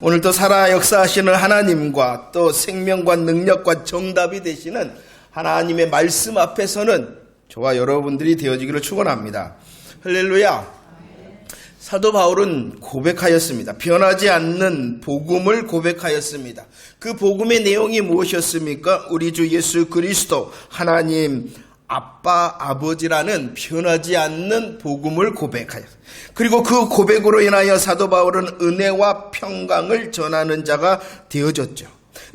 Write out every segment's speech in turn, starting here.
오늘도 살아 역사하시는 하나님과 또 생명과 능력과 정답이 되시는 하나님의 말씀 앞에서는 저와 여러분들이 되어지기를 축원합니다. 할렐루야. 사도 바울은 고백하였습니다. 변하지 않는 복음을 고백하였습니다. 그 복음의 내용이 무엇이었습니까? 우리 주 예수 그리스도 하나님 아빠 아버지라는 변하지 않는 복음을 고백하였습니다. 그리고 그 고백으로 인하여 사도 바울은 은혜와 평강을 전하는 자가 되어졌죠.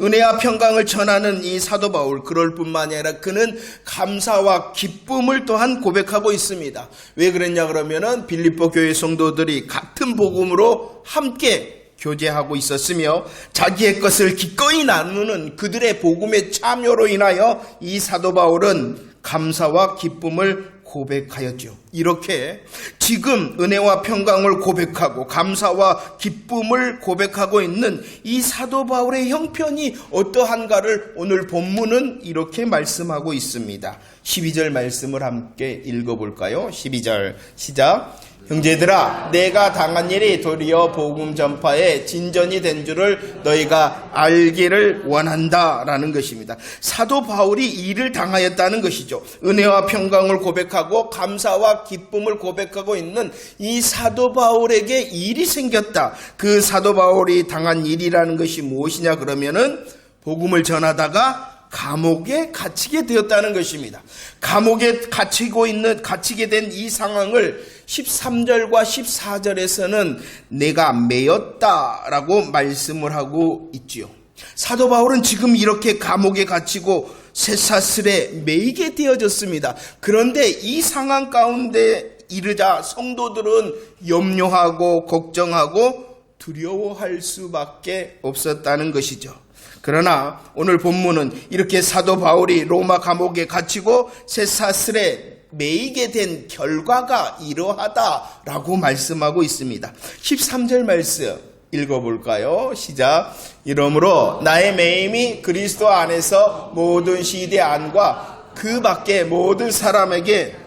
은혜와 평강을 전하는 이 사도 바울, 그럴 뿐만이 아니라 그는 감사와 기쁨을 또한 고백하고 있습니다. 왜 그랬냐 그러면은 빌립보 교회 성도들이 같은 복음으로 함께 교제하고 있었으며 자기의 것을 기꺼이 나누는 그들의 복음의 참여로 인하여 이 사도 바울은 감사와 기쁨을 고백하였죠. 이렇게 지금 은혜와 평강을 고백하고 감사와 기쁨을 고백하고 있는 이 사도 바울의 형편이 어떠한가를 오늘 본문은 이렇게 말씀하고 있습니다. 12절 말씀을 함께 읽어볼까요? 12절 시작. 형제들아, 내가 당한 일이 도리어 복음 전파에 진전이 된 줄을 너희가 알기를 원한다 라는 것입니다. 사도 바울이 일을 당하였다는 것이죠. 은혜와 평강을 고백하고 감사와 기쁨을 고백하고 있는 이 사도 바울에게 일이 생겼다. 그 사도 바울이 당한 일이라는 것이 무엇이냐 그러면은 복음을 전하다가 감옥에 갇히게 되었다는 것입니다. 감옥에 갇히게 된 이 상황을 13절과 14절에서는 내가 매였다라고 말씀을 하고 있지요. 사도 바울은 지금 이렇게 감옥에 갇히고 쇠사슬에 매이게 되어졌습니다. 그런데 이 상황 가운데 이르자 성도들은 염려하고 걱정하고 두려워할 수밖에 없었다는 것이죠. 그러나 오늘 본문은 이렇게 사도 바울이 로마 감옥에 갇히고 쇠사슬에 매이게 된 결과가 이러하다라고 말씀하고 있습니다. 13절 말씀 읽어볼까요? 시작. 이러므로 나의 매임이 그리스도 안에서 모든 시대 안과 그 밖에 모든 사람에게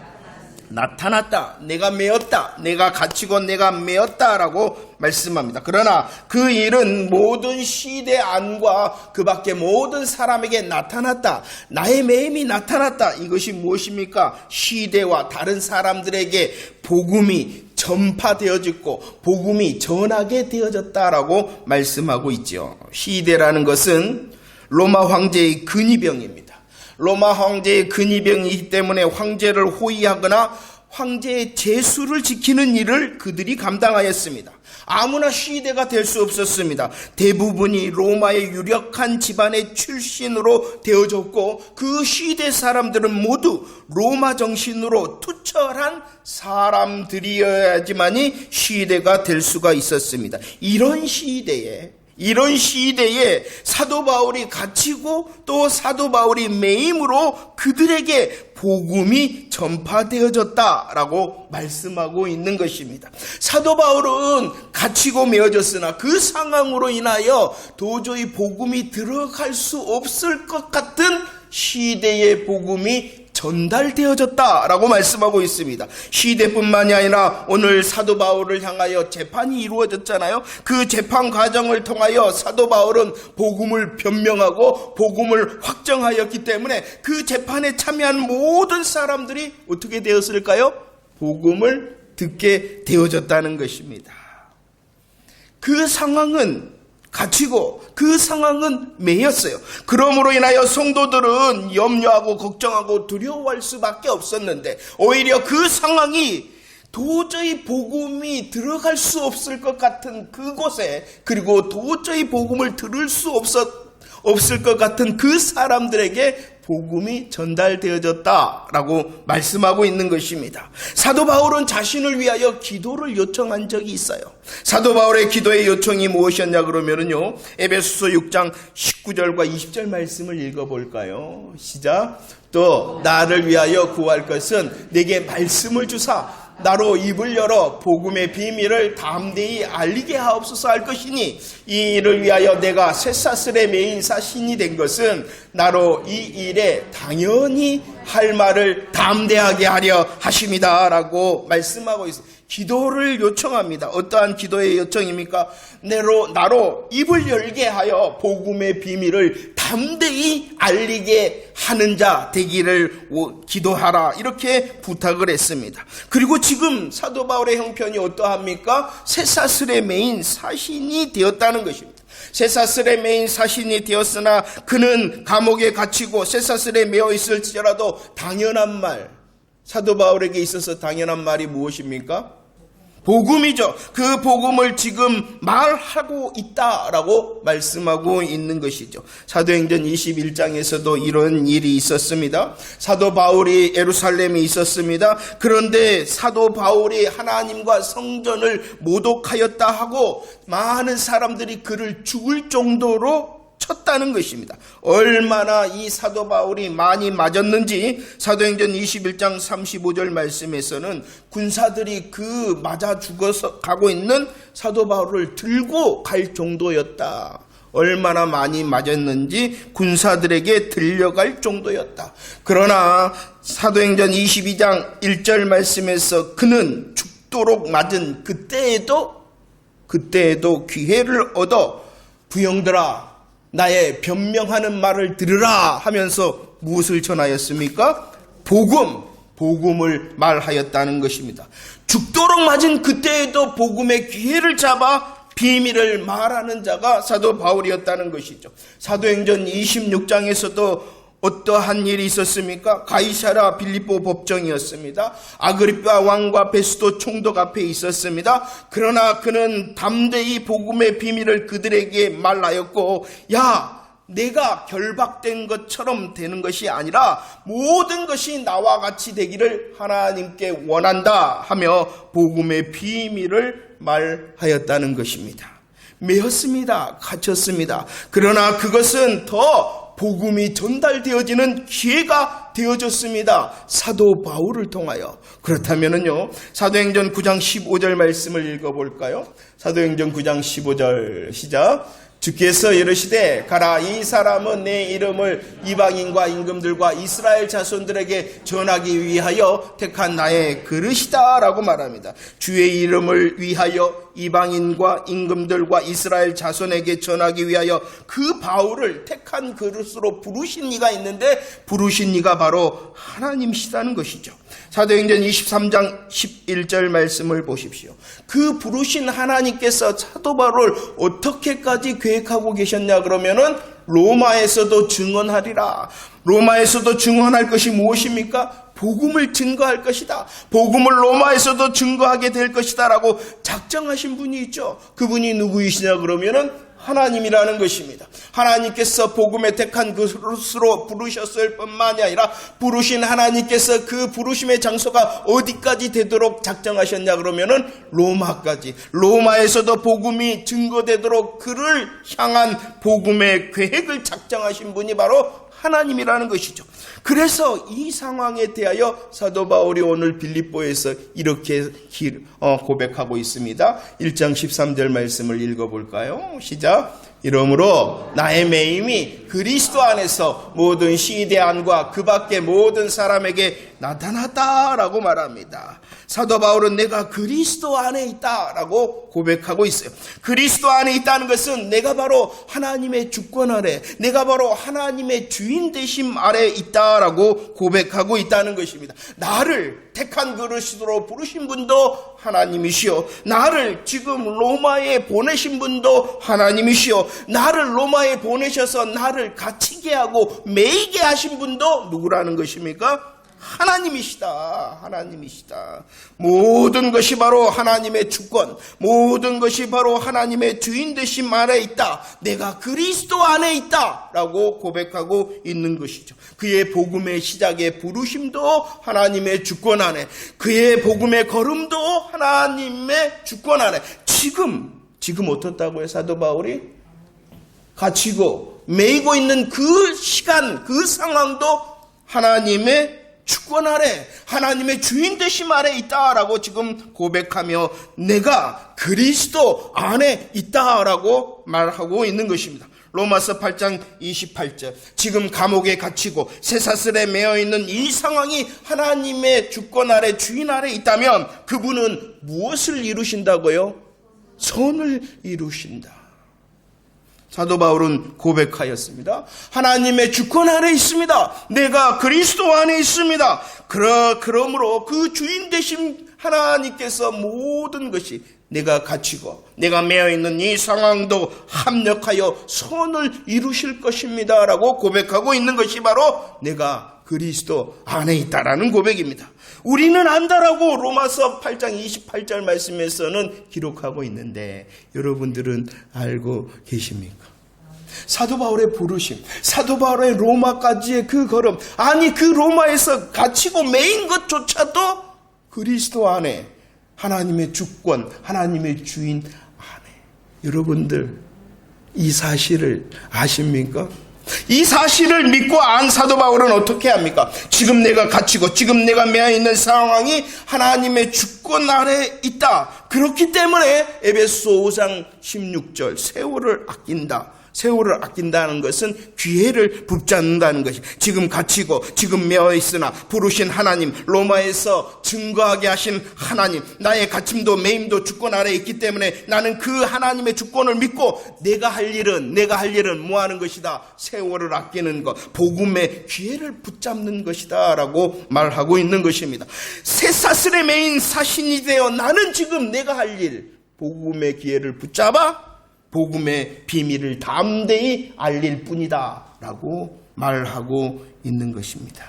나타났다. 내가 매었다. 내가 갇히고 내가 매었다라고 말씀합니다. 그러나 그 일은 모든 시대 안과 그 밖에 모든 사람에게 나타났다. 나의 매임이 나타났다. 이것이 무엇입니까? 시대와 다른 사람들에게 복음이 전파되어졌고 복음이 전하게 되어졌다라고 말씀하고 있죠. 시대라는 것은 로마 황제의 근위병입니다. 로마 황제의 근위병이기 때문에 황제를 호위하거나 황제의 제수를 지키는 일을 그들이 감당하였습니다. 아무나 시대가 될 수 없었습니다. 대부분이 로마의 유력한 집안의 출신으로 되어졌고 그 시대 사람들은 모두 로마 정신으로 투철한 사람들이어야지만이 시대가 될 수가 있었습니다. 이런 시대에 사도 바울이 갇히고 또 사도 바울이 매임으로 그들에게 복음이 전파되어졌다라고 말씀하고 있는 것입니다. 사도 바울은 갇히고 매어졌으나 그 상황으로 인하여 도저히 복음이 들어갈 수 없을 것 같은 시대의 복음이 전달되어졌다라고 말씀하고 있습니다. 시대뿐만이 아니라 오늘 사도 바울을 향하여 재판이 이루어졌잖아요. 그 재판 과정을 통하여 사도 바울은 복음을 변명하고 복음을 확정하였기 때문에 그 재판에 참여한 모든 사람들이 어떻게 되었을까요? 복음을 듣게 되어졌다는 것입니다. 그 상황은 갇히고 그 상황은 매였어요. 그러므로 인하여 성도들은 염려하고 걱정하고 두려워할 수밖에 없었는데 오히려 그 상황이 도저히 복음이 들어갈 수 없을 것 같은 그곳에 그리고 도저히 복음을 들을 수 없을 것 같은 그 사람들에게 복음이 전달되어졌다라고 말씀하고 있는 것입니다. 사도 바울은 자신을 위하여 기도를 요청한 적이 있어요. 사도 바울의 기도의 요청이 무엇이었냐 그러면은요, 에베소서 6장 19절과 20절 말씀을 읽어볼까요? 시작. 또 나를 위하여 구할 것은 내게 말씀을 주사 나로 입을 열어 복음의 비밀을 담대히 알리게 하옵소서 할 것이니 이 일을 위하여 내가 쇠사슬에 매인 사신이 된 것은 나로 이 일에 당연히 할 말을 담대하게 하려 하심이다 라고 말씀하고 있습니다. 기도를 요청합니다. 어떠한 기도의 요청입니까? 나로 입을 열게 하여 복음의 비밀을 담대히 알리게 하는 자 되기를 기도하라, 이렇게 부탁을 했습니다. 그리고 지금 사도 바울의 형편이 어떠합니까? 쇠사슬에 매인 사신이 되었다는 것입니다. 쇠사슬에 매인 사신이 되었으나 그는 감옥에 갇히고 쇠사슬에 매어 있을지라도 당연한 말, 사도 바울에게 있어서 당연한 말이 무엇입니까? 복음이죠. 그 복음을 지금 말하고 있다라고 말씀하고 있는 것이죠. 사도행전 21장에서도 이런 일이 있었습니다. 사도 바울이 예루살렘에 있었습니다. 그런데 사도 바울이 하나님과 성전을 모독하였다 하고 많은 사람들이 그를 죽을 정도로 쳤다는 것입니다. 얼마나 이 사도 바울이 많이 맞았는지 사도행전 21장 35절 말씀에서는 군사들이 그 맞아 죽어서 가고 있는 사도 바울을 들고 갈 정도였다. 얼마나 많이 맞았는지 군사들에게 들려갈 정도였다. 그러나 사도행전 22장 1절 말씀에서 그는 죽도록 맞은 그때에도 기회를 얻어 부형들아 나의 변명하는 말을 들으라 하면서 무엇을 전하였습니까? 복음을 말하였다는 것입니다. 죽도록 맞은 그때에도 복음의 기회를 잡아 비밀을 말하는 자가 사도 바울이었다는 것이죠. 사도행전 26장에서도 어떠한 일이 있었습니까? 가이사랴 빌립보 법정이었습니다. 아그리빠 왕과 베스도 총독 앞에 있었습니다. 그러나 그는 담대히 복음의 비밀을 그들에게 말하였고, 내가 결박된 것처럼 되는 것이 아니라 모든 것이 나와 같이 되기를 하나님께 원한다 하며 복음의 비밀을 말하였다는 것입니다. 매였습니다. 갇혔습니다. 그러나 그것은 더 복음이 전달되어지는 기회가 되어졌습니다. 사도 바울을 통하여. 그렇다면요, 사도행전 9장 15절 말씀을 읽어볼까요? 사도행전 9장 15절 시작. 주께서 이르시되 가라, 이 사람은 내 이름을 이방인과 임금들과 이스라엘 자손들에게 전하기 위하여 택한 나의 그릇이다 라고 말합니다. 주의 이름을 위하여 이방인과 임금들과 이스라엘 자손에게 전하기 위하여 그 바울을 택한 그릇으로 부르신 이가 있는데, 부르신 이가 바로 하나님이시다는 것이죠. 사도행전 23장 11절 말씀을 보십시오. 그 부르신 하나님께서 사도 바울을 어떻게까지 계획하고 계셨냐 그러면은 로마에서도 증언하리라. 로마에서도 증언할 것이 무엇입니까? 복음을 증거할 것이다. 복음을 로마에서도 증거하게 될 것이다 라고 작정하신 분이 있죠. 그분이 누구이시냐 그러면은 하나님이라는 것입니다. 하나님께서 복음에 택한 그릇으로 부르셨을 뿐만이 아니라 부르신 하나님께서 그 부르심의 장소가 어디까지 되도록 작정하셨냐 그러면은 로마까지. 로마에서도 복음이 증거되도록 그를 향한 복음의 계획을 작정하신 분이 바로 하나님이라는 것이죠. 그래서 이 상황에 대하여 사도 바울이 오늘 빌립보에서 이렇게 고백하고 있습니다. 1장 13절 말씀을 읽어볼까요? 시작. 이러므로 나의 매임이 그리스도 안에서 모든 시대안과 그 밖의 모든 사람에게 나타났다라고 말합니다. 사도 바울은 내가 그리스도 안에 있다라고 고백하고 있어요. 그리스도 안에 있다는 것은 내가 바로 하나님의 주권 아래, 내가 바로 하나님의 주인 되심 아래 있다라고 고백하고 있다는 것입니다. 나를 택한 그릇으로 부르신 분도 하나님이시오. 나를 지금 로마에 보내신 분도 하나님이시오. 나를 로마에 보내셔서 나를 갇히게 하고 매이게 하신 분도 누구라는 것입니까? 하나님이시다. 하나님이시다. 모든 것이 바로 하나님의 주권, 모든 것이 바로 하나님의 주인 되심 안에 있다. 내가 그리스도 안에 있다 라고 고백하고 있는 것이죠. 그의 복음의 시작의 부르심도 하나님의 주권 안에, 그의 복음의 걸음도 하나님의 주권 안에. 지금 어떻다고요? 사도 바울이 갇히고 매이고 있는 그 시간, 그 상황도 하나님의 주권 아래, 하나님의 주인 되심 아래 있다라고 지금 고백하며 내가 그리스도 안에 있다라고 말하고 있는 것입니다. 로마서 8장 28절, 지금 감옥에 갇히고 쇠사슬에 매어 있는 이 상황이 하나님의 주권 아래, 주인 아래 있다면 그분은 무엇을 이루신다고요? 선을 이루신다. 사도 바울은 고백하였습니다. 하나님의 주권 아래 있습니다. 내가 그리스도 안에 있습니다. 그러므로 그 주인 되신 하나님께서 모든 것이 내가 갇히고 내가 매어있는 이 상황도 합력하여 선을 이루실 것입니다 라고 고백하고 있는 것이 바로 내가 그리스도 안에 있다라는 고백입니다. 우리는 안다라고 로마서 8장 28절 말씀에서는 기록하고 있는데 여러분들은 알고 계십니까? 사도 바울의 부르심, 사도 바울의 로마까지의 그 걸음, 아니 그 로마에서 갇히고 매인 것조차도 그리스도 안에, 하나님의 주권, 하나님의 주인 안에. 여러분들 이 사실을 아십니까? 이 사실을 믿고 안 사도 바울은 어떻게 합니까? 지금 내가 갇히고 지금 내가 매여 있는 상황이 하나님의 주권 아래 있다. 그렇기 때문에 에베소 5장 16절 세월을 아낀다. 세월을 아낀다는 것은 기회를 붙잡는다는 것이, 지금 갇히고 지금 매어 있으나 부르신 하나님, 로마에서 증거하게 하신 하나님, 나의 갇힘도 매임도 주권 아래에 있기 때문에 나는 그 하나님의 주권을 믿고 내가 할 일은 뭐 하는 것이다? 세월을 아끼는 것, 복음의 기회를 붙잡는 것이다 라고 말하고 있는 것입니다. 쇠사슬에 매인 사신이 되어 나는 지금 내가 할 일, 복음의 기회를 붙잡아 복음의 비밀을 담대히 알릴 뿐이다 라고 말하고 있는 것입니다.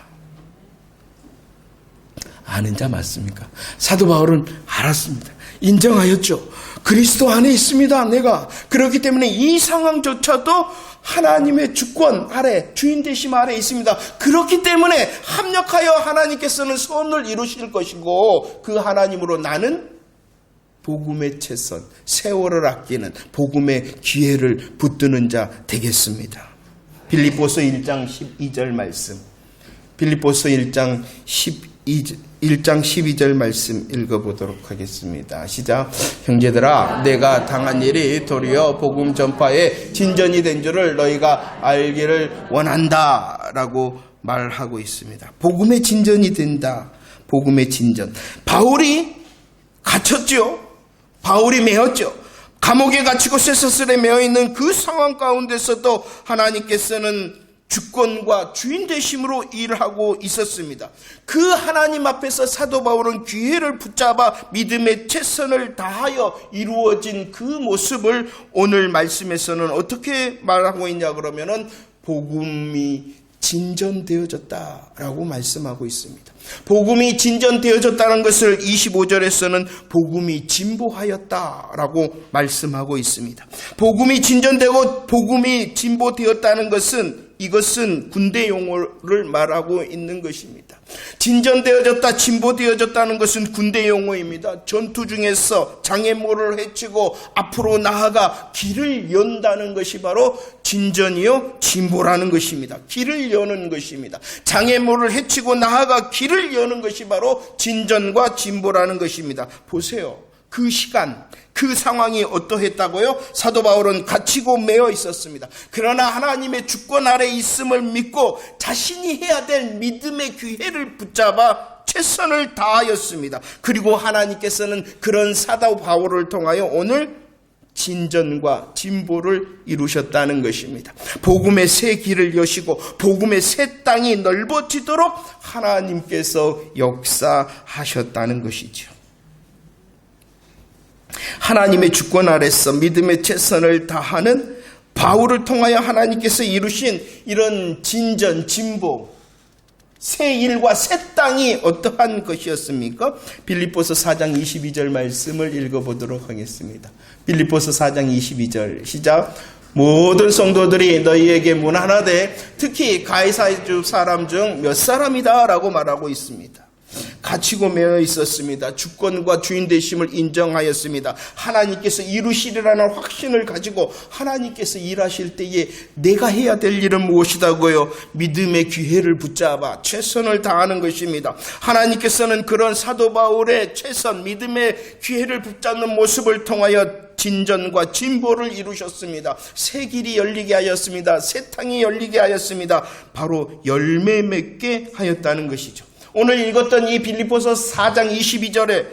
아는 자 맞습니까? 사도 바울은 알았습니다. 인정하였죠. 그리스도 안에 있습니다. 내가. 그렇기 때문에 이 상황조차도 하나님의 주권 아래, 주인 되심 아래 있습니다. 그렇기 때문에 합력하여 하나님께서는 선을 이루실 것이고 그 하나님으로 나는 복음의 채선, 세월을 아끼는 복음의 기회를 붙드는 자 되겠습니다. 빌립보서 1장 12절 말씀, 빌립보서 1장 12절 말씀 읽어보도록 하겠습니다. 시작. 형제들아, 내가 당한 일이 도리어 복음 전파에 진전이 된 줄을 너희가 알기를 원한다 라고 말하고 있습니다. 복음의 진전이 된다. 복음의 진전. 바울이 갇혔죠. 바울이 매었죠. 감옥에 갇히고 쇠사슬에 매어있는 그 상황 가운데서도 하나님께서는 주권과 주인 되심으로 일하고 있었습니다. 그 하나님 앞에서 사도 바울은 기회를 붙잡아 믿음의 최선을 다하여 이루어진 그 모습을 오늘 말씀에서는 어떻게 말하고 있냐 그러면은 복음이 진전되어졌다라고 말씀하고 있습니다. 복음이 진전되어졌다는 것을 25절에서는 복음이 진보하였다라고 말씀하고 있습니다. 복음이 진전되고 복음이 진보되었다는 것은 이것은 군대 용어를 말하고 있는 것입니다. 진전되어졌다, 진보되어졌다는 것은 군대 용어입니다. 전투 중에서 장애물을 해치고 앞으로 나아가 길을 연다는 것이 바로 진전이요 진보라는 것입니다. 길을 여는 것입니다. 장애물을 해치고 나아가 길을 여는 것이 바로 진전과 진보라는 것입니다. 보세요. 그 시간, 그 상황이 어떠했다고요? 사도 바울은 갇히고 매어 있었습니다. 그러나 하나님의 주권 아래 있음을 믿고 자신이 해야 될 믿음의 기회를 붙잡아 최선을 다하였습니다. 그리고 하나님께서는 그런 사도 바울을 통하여 오늘 진전과 진보를 이루셨다는 것입니다. 복음의 새 길을 여시고 복음의 새 땅이 넓어지도록 하나님께서 역사하셨다는 것이죠. 하나님의 주권 아래서 믿음의 최선을 다하는 바울을 통하여 하나님께서 이루신 이런 진전, 진보, 새 일과 새 땅이 어떠한 것이었습니까? 빌립보서 4장 22절 말씀을 읽어보도록 하겠습니다. 빌립보서 4장 22절 시작. 모든 성도들이 너희에게 문안하되 특히 가이사주 사람 중 몇 사람이다 라고 말하고 있습니다. 갇히고 매여 있었습니다. 주권과 주인 되심을 인정하였습니다. 하나님께서 이루시리라는 확신을 가지고 하나님께서 일하실 때에 내가 해야 될 일은 무엇이다고요? 믿음의 기회를 붙잡아 최선을 다하는 것입니다. 하나님께서는 그런 사도 바울의 최선, 믿음의 기회를 붙잡는 모습을 통하여 진전과 진보를 이루셨습니다. 새 길이 열리게 하였습니다. 새 땅이 열리게 하였습니다. 바로 열매 맺게 하였다는 것이죠. 오늘 읽었던 이 빌립보서 4장 22절에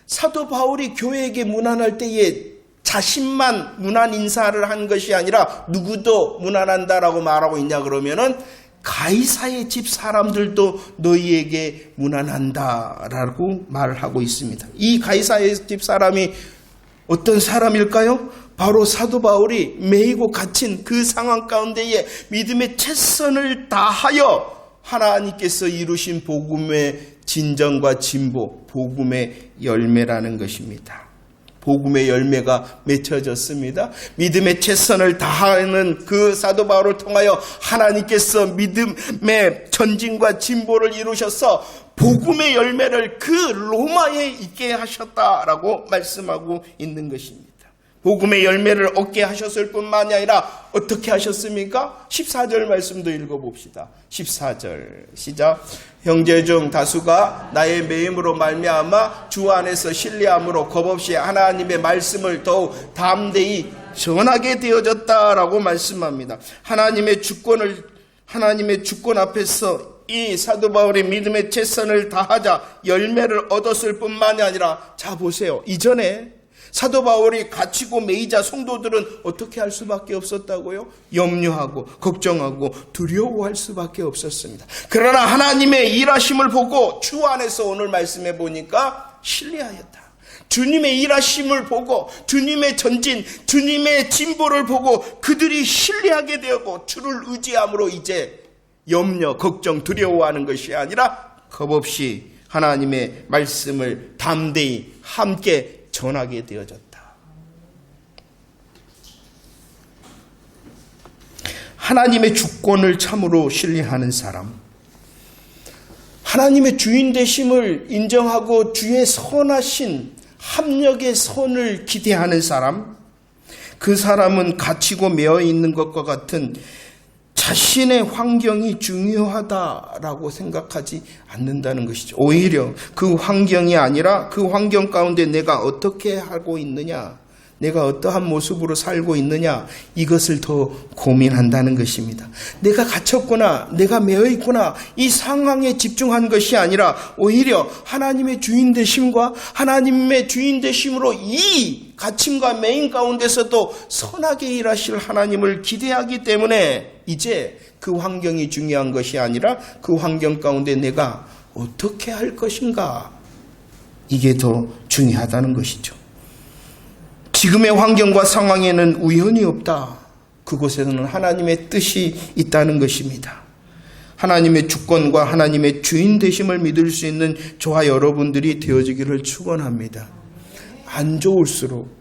사도 바울이 교회에게 문안할 때에 자신만 문안 인사를 한 것이 아니라 누구도 문안한다라고 말하고 있냐 그러면은 가이사의 집 사람들도 너희에게 문안한다라고 말하고 있습니다. 이 가이사의 집 사람이 어떤 사람일까요? 바로 사도 바울이 매이고 갇힌 그 상황 가운데에 믿음의 최선을 다하여 하나님께서 이루신 복음의 진정과 진보, 복음의 열매라는 것입니다. 복음의 열매가 맺혀졌습니다. 믿음의 최선을 다하는 그 사도 바울을 통하여 하나님께서 믿음의 전진과 진보를 이루셔서 복음의 열매를 그 로마에 있게 하셨다라고 말씀하고 있는 것입니다. 복음의 열매를 얻게 하셨을 뿐만이 아니라 어떻게 하셨습니까? 14절 말씀도 읽어봅시다. 14절 시작. 형제 중 다수가 나의 매임으로 말미암아 주 안에서 신뢰함으로 겁없이 하나님의 말씀을 더욱 담대히 전하게 되어졌다라고 말씀합니다. 하나님의 주권 앞에서 이 사도 바울의 믿음의 최선을 다하자 열매를 얻었을 뿐만이 아니라 자 보세요. 이전에 사도 바울이 갇히고 매이자 성도들은 어떻게 할 수밖에 없었다고요? 염려하고 걱정하고 두려워할 수밖에 없었습니다. 그러나 하나님의 일하심을 보고 주 안에서 오늘 말씀해 보니까 신뢰하였다. 주님의 일하심을 보고 주님의 전진, 주님의 진보를 보고 그들이 신뢰하게 되었고 주를 의지함으로 이제 염려, 걱정, 두려워하는 것이 아니라 겁없이 하나님의 말씀을 담대히 함께 전하게 되어졌다. 하나님의 주권을 참으로 신뢰하는 사람, 하나님의 주인 되심을 인정하고 주의 선하신 합력의 선을 기대하는 사람, 그 사람은 갇히고 매여 있는 것과 같은 자신의 환경이 중요하다라고 생각하지 않는다는 것이죠. 오히려 그 환경이 아니라 그 환경 가운데 내가 어떻게 하고 있느냐, 내가 어떠한 모습으로 살고 있느냐, 이것을 더 고민한다는 것입니다. 내가 갇혔구나, 내가 매여있구나, 이 상황에 집중한 것이 아니라 오히려 하나님의 주인 되심과 하나님의 주인 되심으로 이 갇힘과 매임 가운데서도 선하게 일하실 하나님을 기대하기 때문에 이제 그 환경이 중요한 것이 아니라 그 환경 가운데 내가 어떻게 할 것인가, 이게 더 중요하다는 것이죠. 지금의 환경과 상황에는 우연이 없다. 그곳에는 하나님의 뜻이 있다는 것입니다. 하나님의 주권과 하나님의 주인 되심을 믿을 수 있는 저와 여러분들이 되어지기를 축원합니다. 안 좋을수록,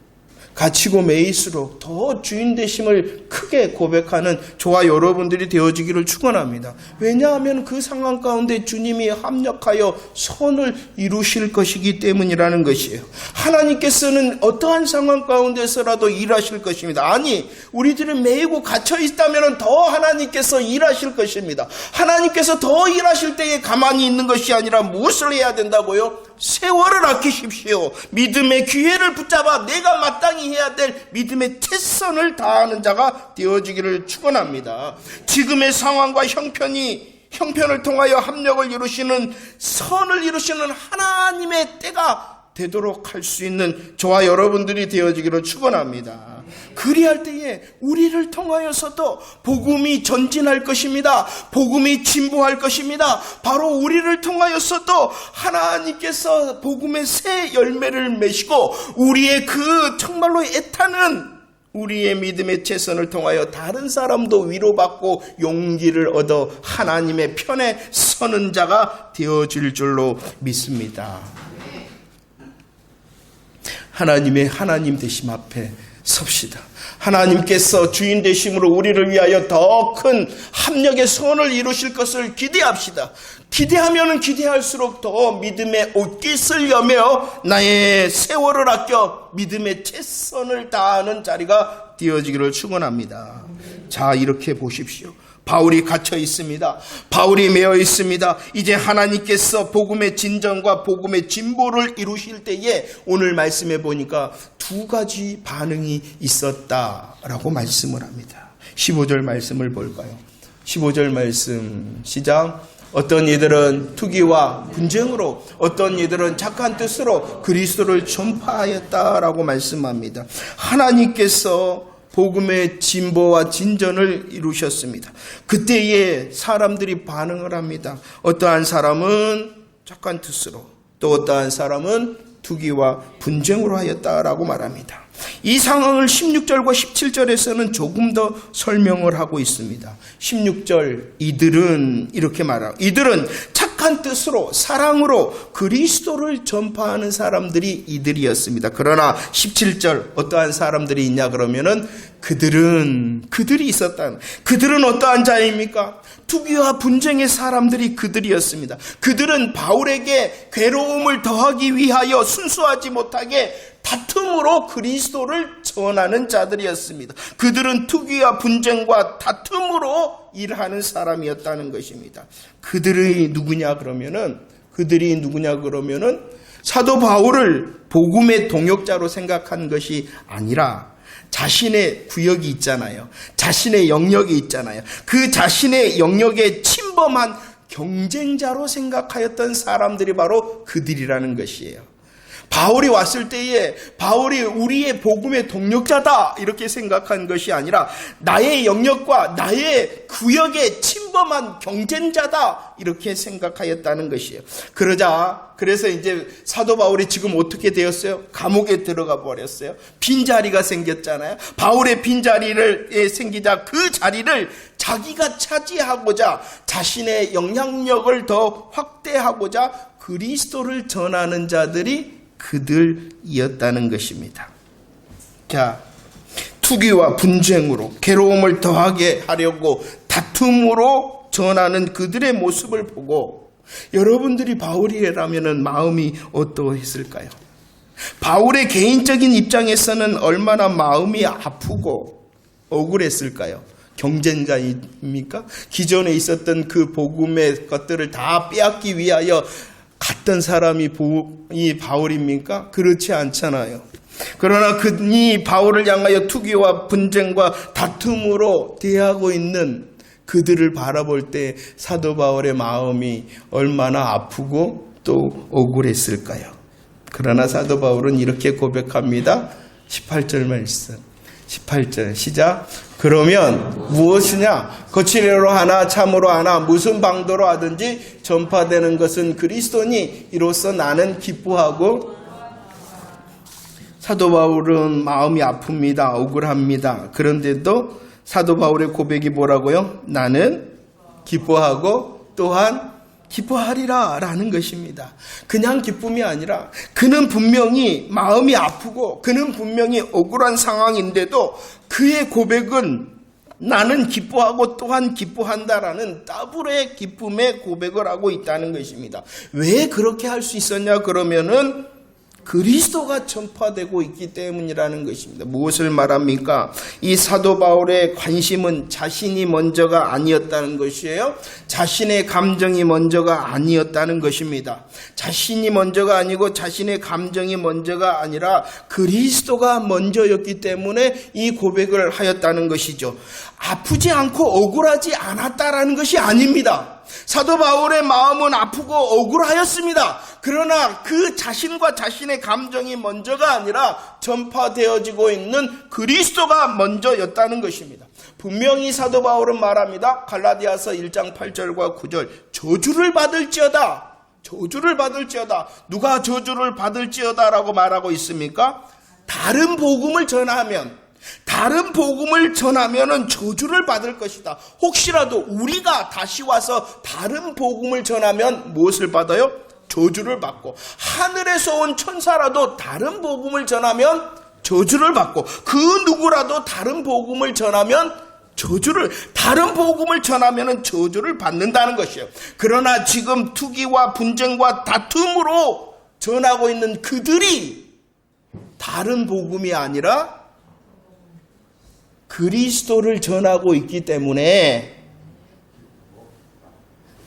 갇히고 매일수록 더 주인 되심을 크게 고백하는 저와 여러분들이 되어지기를 축원합니다. 왜냐하면 그 상황 가운데 주님이 합력하여 선을 이루실 것이기 때문이라는 것이에요. 하나님께서는 어떠한 상황 가운데서라도 일하실 것입니다. 아니, 우리들은 매이고 갇혀 있다면 더 하나님께서 일하실 것입니다. 하나님께서 더 일하실 때에 가만히 있는 것이 아니라 무엇을 해야 된다고요? 세월을 아끼십시오. 믿음의 기회를 붙잡아 내가 마땅히 해야 될 믿음의 최선을 다하는 자가 되어지기를 축원합니다. 지금의 상황과 형편을 통하여 합력을 이루시는, 선을 이루시는 하나님의 때가 되도록 할 수 있는 저와 여러분들이 되어지기를 축원합니다. 그리할 때에 우리를 통하여서도 복음이 전진할 것입니다. 복음이 진보할 것입니다. 바로 우리를 통하여서도 하나님께서 복음의 새 열매를 맺시고 우리의 그 정말로 애타는 우리의 믿음의 최선을 통하여 다른 사람도 위로받고 용기를 얻어 하나님의 편에 서는 자가 되어질 줄로 믿습니다. 하나님의 하나님 되심 앞에 섭시다. 하나님께서 주인 되심으로 우리를 위하여 더 큰 합력의 선을 이루실 것을 기대합시다. 기대하면 기대할수록 더 믿음의 옷깃을 여며 나의 세월을 아껴 믿음의 최선을 다하는 자리가 되어지기를 축원합니다. 자, 이렇게 보십시오. 바울이 갇혀 있습니다. 바울이 매여 있습니다. 이제 하나님께서 복음의 진정과 복음의 진보를 이루실 때에 오늘 말씀해 보니까 두 가지 반응이 있었다라고 말씀을 합니다. 15절 말씀을 볼까요? 15절 말씀 시작. 어떤 이들은 투기와 분쟁으로, 어떤 이들은 착한 뜻으로 그리스도를 전파하였다라고 말씀합니다. 하나님께서 복음의 진보와 진전을 이루셨습니다. 그때에 사람들이 반응을 합니다. 어떠한 사람은 착한 뜻으로, 또 어떠한 사람은 투기와 분쟁으로 하였다라고 말합니다. 이 상황을 16절과 17절에서는 조금 더 설명을 하고 있습니다. 16절, 이들은 이렇게 말하고, 이들은 착한 뜻으로 사랑으로 그리스도를 전파하는 사람들이 이들이었습니다. 그러나 17절 어떠한 사람들이 있냐 그러면은 그들이 있었다는, 그들은 어떠한 자입니까? 투기와 분쟁의 사람들이 그들이었습니다. 그들은 바울에게 괴로움을 더하기 위하여 순수하지 못하게 다툼으로 그리스도를 전하는 자들이었습니다. 그들은 투기와 분쟁과 다툼으로 일하는 사람이었다는 것입니다. 그들이 누구냐 그러면은 사도 바울을 복음의 동역자로 생각한 것이 아니라 자신의 구역이 있잖아요. 자신의 영역이 있잖아요. 그 자신의 영역에 침범한 경쟁자로 생각하였던 사람들이 바로 그들이라는 것이에요. 바울이 왔을 때에 바울이 우리의 복음의 동력자다 이렇게 생각한 것이 아니라 나의 영역과 나의 구역에 침범한 경쟁자다 이렇게 생각하였다는 것이에요. 그래서 이제 사도 바울이 지금 어떻게 되었어요? 감옥에 들어가 버렸어요. 빈자리가 생겼잖아요. 바울의 빈자리를 생기자 그 자리를 자기가 차지하고자 자신의 영향력을 더 확대하고자 그리스도를 전하는 자들이 그들이었다는 것입니다. 자, 투기와 분쟁으로 괴로움을 더하게 하려고 다툼으로 전하는 그들의 모습을 보고 여러분들이 바울이라면 마음이 어떠했을까요? 바울의 개인적인 입장에서는 얼마나 마음이 아프고 억울했을까요? 경쟁자입니까? 기존에 있었던 그 복음의 것들을 다 빼앗기 위하여 갔던 사람이 이 바울입니까? 그렇지 않잖아요. 그러나 이 바울을 향하여 투기와 분쟁과 다툼으로 대하고 있는 그들을 바라볼 때 사도 바울의 마음이 얼마나 아프고 또 억울했을까요? 그러나 사도 바울은 이렇게 고백합니다. 18절 말씀. 18절 시작. 그러면 무엇이냐? 거칠애로 하나 참으로 하나 무슨 방도로 하든지 전파되는 것은 그리스도니 이로써 나는 기뻐하고. 사도 바울은 마음이 아픕니다. 억울합니다. 그런데도 사도 바울의 고백이 뭐라고요? 나는 기뻐하고 또한 기뻐하리라 라는 것입니다. 그냥 기쁨이 아니라 그는 분명히 마음이 아프고 그는 분명히 억울한 상황인데도 그의 고백은 나는 기뻐하고 또한 기뻐한다라는 더블의 기쁨의 고백을 하고 있다는 것입니다. 왜 그렇게 할 수 있었냐 그러면은 그리스도가 전파되고 있기 때문이라는 것입니다. 무엇을 말합니까? 이 사도 바울의 관심은 자신이 먼저가 아니었다는 것이에요. 자신의 감정이 먼저가 아니었다는 것입니다. 자신이 먼저가 아니고 자신의 감정이 먼저가 아니라 그리스도가 먼저였기 때문에 이 고백을 하였다는 것이죠. 아프지 않고 억울하지 않았다라는 것이 아닙니다. 사도 바울의 마음은 아프고 억울하였습니다. 그러나 그 자신과 자신의 감정이 먼저가 아니라 전파되어지고 있는 그리스도가 먼저였다는 것입니다. 분명히 사도 바울은 말합니다. 갈라디아서 1장 8절과 9절 저주를 받을지어다. 저주를 받을지어다. 누가 저주를 받을지어다라고 말하고 있습니까? 다른 복음을 전하면은 저주를 받을 것이다. 혹시라도 우리가 다시 와서 다른 복음을 전하면 무엇을 받아요? 저주를 받고 하늘에서 온 천사라도 다른 복음을 전하면 저주를 받고, 그 누구라도 다른 복음을 전하면 다른 복음을 전하면 저주를 받는다는 것이에요. 그러나 지금 투기와 분쟁과 다툼으로 전하고 있는 그들이 다른 복음이 아니라 그리스도를 전하고 있기 때문에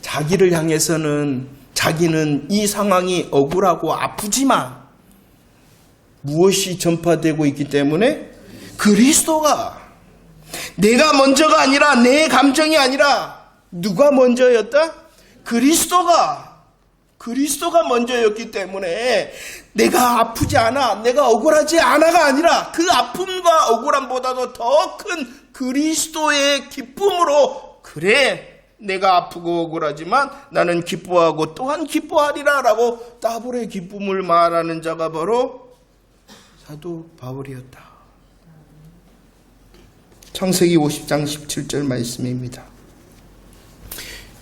자기를 향해서는 자기는 이 상황이 억울하고 아프지만 무엇이 전파되고 있기 때문에 그리스도가 내가 먼저가 아니라 내 감정이 아니라 누가 먼저였다? 그리스도가 먼저였기 때문에 내가 아프지 않아, 내가 억울하지 않아가 아니라 그 아픔과 억울함보다도 더 큰 그리스도의 기쁨으로 그래 내가 아프고 억울하지만 나는 기뻐하고 또한 기뻐하리라 라고 따블의 기쁨을 말하는 자가 바로 사도 바울이었다. 창세기 50장 17절 말씀입니다.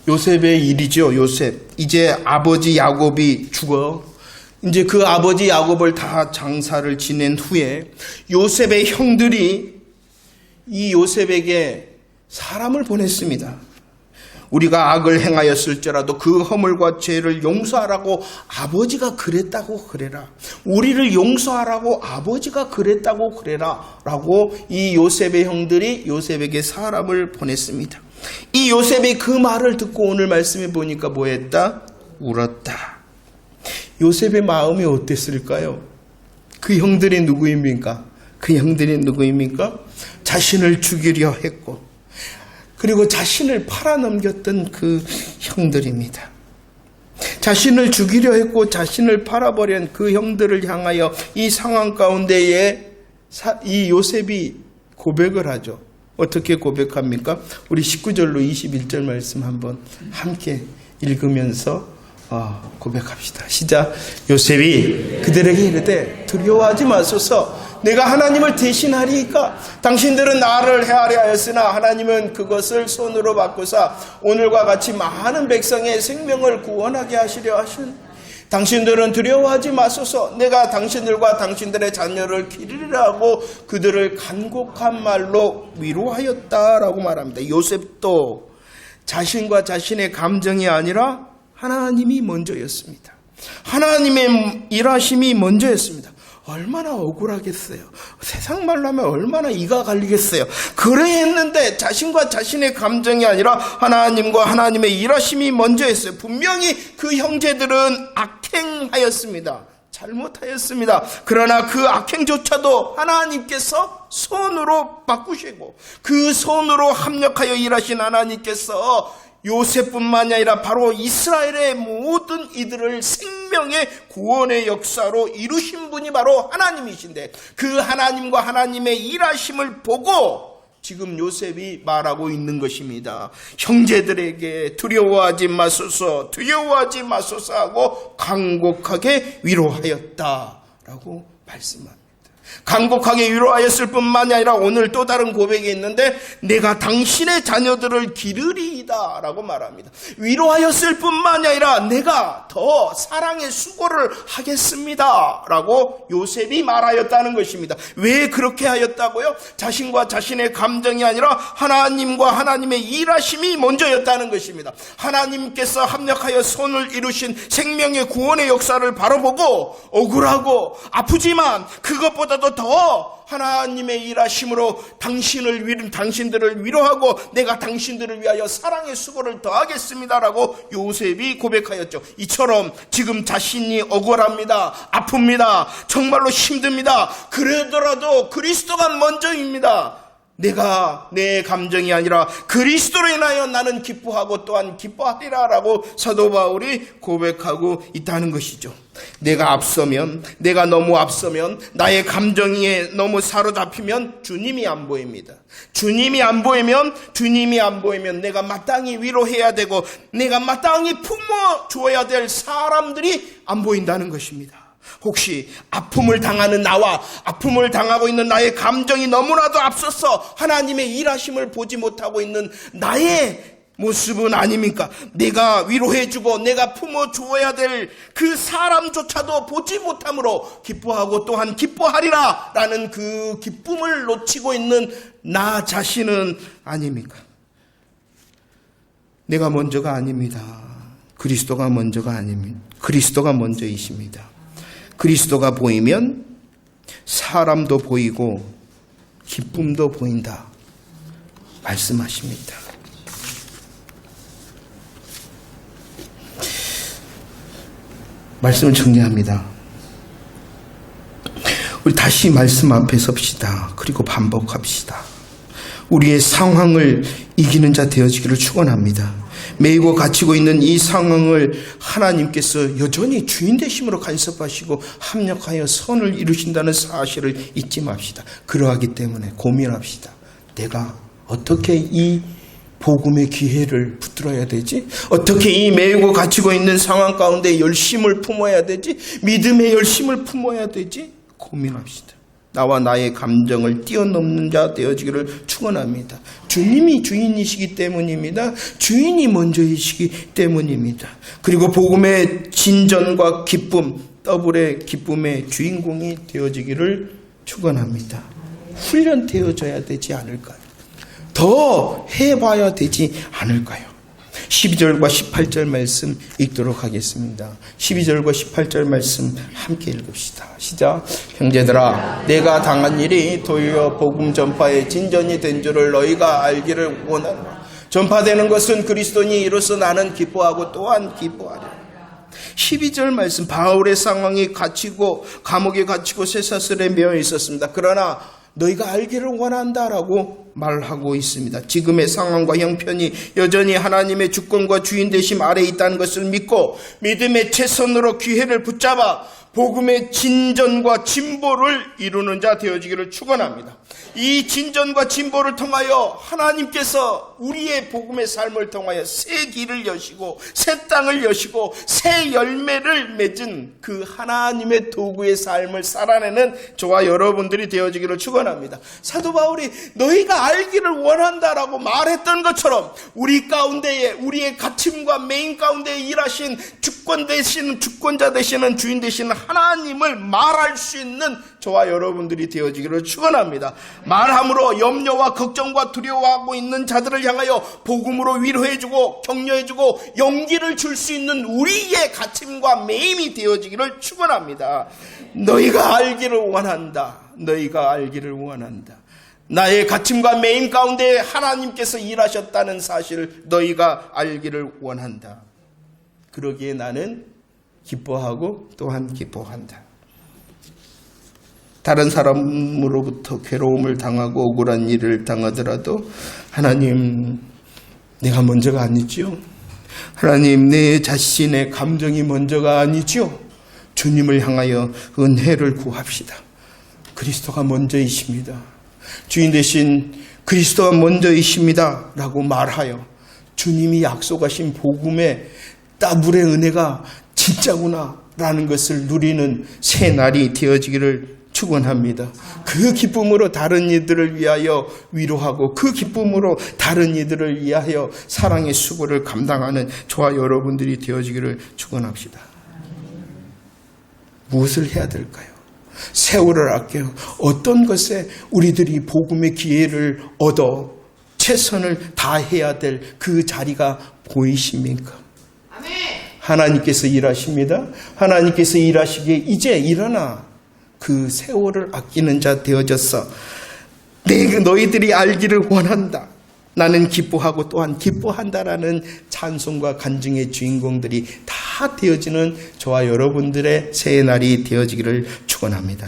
요셉의 일이죠. 요셉. 이제 아버지 야곱이 죽어. 이제 그 아버지 야곱을 다 장사를 지낸 후에 요셉의 형들이 이 요셉에게 사람을 보냈습니다. 우리가 악을 행하였을지라도 그 허물과 죄를 용서하라고 아버지가 그랬다고 그래라. 우리를 용서하라고 아버지가 그랬다고 그래라. 라고 이 요셉의 형들이 요셉에게 사람을 보냈습니다. 이 요셉이 그 말을 듣고 오늘 말씀에 보니까 뭐 했다? 울었다. 요셉의 마음이 어땠을까요? 그 형들이 누구입니까? 자신을 죽이려 했고 그리고 자신을 팔아넘겼던 그 형들입니다. 자신을 죽이려 했고 자신을 팔아버린 그 형들을 향하여 이 상황 가운데에 이 요셉이 고백을 하죠. 어떻게 고백합니까? 우리 19절로 21절 말씀 한번 함께 읽으면서 고백합시다. 시작. 요셉이 그들에게 이르되 두려워하지 마소서. 내가 하나님을 대신하리이까. 당신들은 나를 해하려 하였으나 하나님은 그것을 손으로 바꾸사 오늘과 같이 많은 백성의 생명을 구원하게 하시려 하신. 당신들은 두려워하지 마소서. 내가 당신들과 당신들의 자녀를 기르리라 하고 그들을 간곡한 말로 위로하였다라고 말합니다. 요셉도 자신과 자신의 감정이 아니라 하나님이 먼저였습니다. 하나님의 일하심이 먼저였습니다. 얼마나 억울하겠어요. 세상 말로 하면 얼마나 이가 갈리겠어요. 그래 했는데 자신과 자신의 감정이 아니라 하나님과 하나님의 일하심이 먼저였어요. 분명히 그 형제들은 악행하였습니다. 잘못하였습니다. 그러나 그 악행조차도 하나님께서 손으로 바꾸시고 그 손으로 합력하여 일하신 하나님께서 요셉뿐만이 아니라 바로 이스라엘의 모든 이들을 생명의 구원의 역사로 이루신 분이 바로 하나님이신데 그 하나님과 하나님의 일하심을 보고 지금 요셉이 말하고 있는 것입니다. 형제들에게 두려워하지 마소서 하고 간곡하게 위로하였다라고 말씀합니다. 간곡하게 위로하였을 뿐만이 아니라 오늘 또 다른 고백이 있는데 내가 당신의 자녀들을 기르리이다 라고 말합니다. 위로하였을 뿐만이 아니라 내가 더 사랑의 수고를 하겠습니다 라고 요셉이 말하였다는 것입니다. 왜 그렇게 하였다고요? 자신과 자신의 감정이 아니라 하나님과 하나님의 일하심이 먼저였다는 것입니다. 하나님께서 합력하여 손을 이루신 생명의 구원의 역사를 바라보고 억울하고 아프지만 그것보다도 더 하나님의 일하심으로 당신들을 위로하고 내가 당신들을 위하여 사랑의 수고를 더하겠습니다라고 요셉이 고백하였죠. 이처럼 지금 자신이 억울합니다. 아픕니다. 정말로 힘듭니다. 그러더라도 그리스도가 먼저입니다. 내가 내 감정이 아니라 그리스도로 인하여 나는 기뻐하고 또한 기뻐하리라 라고 사도 바울이 고백하고 있다는 것이죠. 내가 너무 앞서면 나의 감정에 너무 사로잡히면 주님이 안 보입니다. 주님이 안 보이면 내가 마땅히 위로해야 되고 내가 마땅히 품어줘야 될 사람들이 안 보인다는 것입니다. 혹시 아픔을 당하는 나와 아픔을 당하고 있는 나의 감정이 너무나도 앞서서 하나님의 일하심을 보지 못하고 있는 나의 모습은 아닙니까? 내가 위로해주고 내가 품어주어야 될 그 사람조차도 보지 못함으로 기뻐하고 또한 기뻐하리라 라는 그 기쁨을 놓치고 있는 나 자신은 아닙니까? 내가 먼저가 아닙니다. 그리스도가 먼저가 아닙니다. 그리스도가 먼저이십니다. 그리스도가 보이면 사람도 보이고 기쁨도 보인다 말씀하십니다. 말씀을 정리합니다. 우리 다시 말씀 앞에 섭시다. 그리고 반복합시다. 우리의 상황을 이기는 자 되어지기를 축원합니다. 매이고 갇히고 있는 이 상황을 하나님께서 여전히 주인 되심으로 간섭하시고 합력하여 선을 이루신다는 사실을 잊지 맙시다. 그러하기 때문에 고민합시다. 내가 어떻게 이 복음의 기회를 붙들어야 되지? 어떻게 이 매이고 갇히고 있는 상황 가운데 열심을 품어야 되지? 믿음의 열심을 품어야 되지? 고민합시다. 나와 나의 감정을 뛰어넘는 자 되어지기를 축원합니다. 주님이 주인이시기 때문입니다. 주인이 먼저이시기 때문입니다. 그리고 복음의 진전과 기쁨, 더블의 기쁨의 주인공이 되어지기를 축원합니다. 훈련되어져야 되지 않을까요? 더 해봐야 되지 않을까요? 12절과 18절 말씀 읽도록 하겠습니다. 12절과 18절 말씀 함께 읽읍시다. 시작. 형제들아, 내가 당한 일이 도리어 복음 전파의 진전이 된 줄을 너희가 알기를 원하노라. 전파되는 것은 그리스도니 이로써 나는 기뻐하고 또한 기뻐하리라. 12절 말씀, 바울의 상황이 갇히고 감옥에 갇히고 쇠사슬에 매여 있었습니다. 그러나 너희가 알기를 원한다라고 말하고 있습니다. 지금의 상황과 형편이 여전히 하나님의 주권과 주인 되심 아래에 있다는 것을 믿고 믿음의 최선으로 기회를 붙잡아 복음의 진전과 진보를 이루는 자 되어지기를 축원합니다. 이 진전과 진보를 통하여 하나님께서 우리의 복음의 삶을 통하여 새 길을 여시고 새 땅을 여시고 새 열매를 맺은 그 하나님의 도구의 삶을 살아내는 저와 여러분들이 되어지기를 축원합니다. 사도 바울이 너희가 알기를 원한다라고 말했던 것처럼 우리 가운데에 우리의 갇힘과 매임 가운데 일하신 주권자 되시는 주인 되시는 하나님을 말할 수 있는 저와 여러분들이 되어지기를 축원합니다. 말함으로 염려와 걱정과 두려워하고 있는 자들을 향하여 복음으로 위로해주고 격려해주고 용기를 줄 수 있는 우리의 갇힘과 매임이 되어지기를 축원합니다. 너희가 알기를 원한다. 너희가 알기를 원한다. 나의 갇힘과 매임 가운데 하나님께서 일하셨다는 사실을 너희가 알기를 원한다. 그러기에 나는 기뻐하고 또한 기뻐한다. 다른 사람으로부터 괴로움을 당하고 억울한 일을 당하더라도 하나님, 내가 먼저가 아니지요. 하나님, 내 자신의 감정이 먼저가 아니지요. 주님을 향하여 은혜를 구합시다. 그리스도가 먼저이십니다. 주인 되신 그리스도가 먼저이십니다 라고 말하여 주님이 약속하신 복음의 따블의 은혜가 진짜구나 라는 것을 누리는 새 날이 되어지기를 축원합니다. 그 기쁨으로 다른 이들을 위하여 위로하고 그 기쁨으로 다른 이들을 위하여 사랑의 수고를 감당하는 저와 여러분들이 되어지기를 축원합시다. 무엇을 해야 될까요? 세월을 아껴 어떤 것에 우리들이 복음의 기회를 얻어 최선을 다해야 될 그 자리가 보이십니까? 하나님께서 일하십니다. 하나님께서 일하시기에 이제 일어나 그 세월을 아끼는 자 되어졌어. 너희들이 알기를 원한다. 나는 기뻐하고 또한 기뻐한다라는 찬송과 간증의 주인공들이 다 되어지는 저와 여러분들의 새해 날이 되어지기를 축원합니다.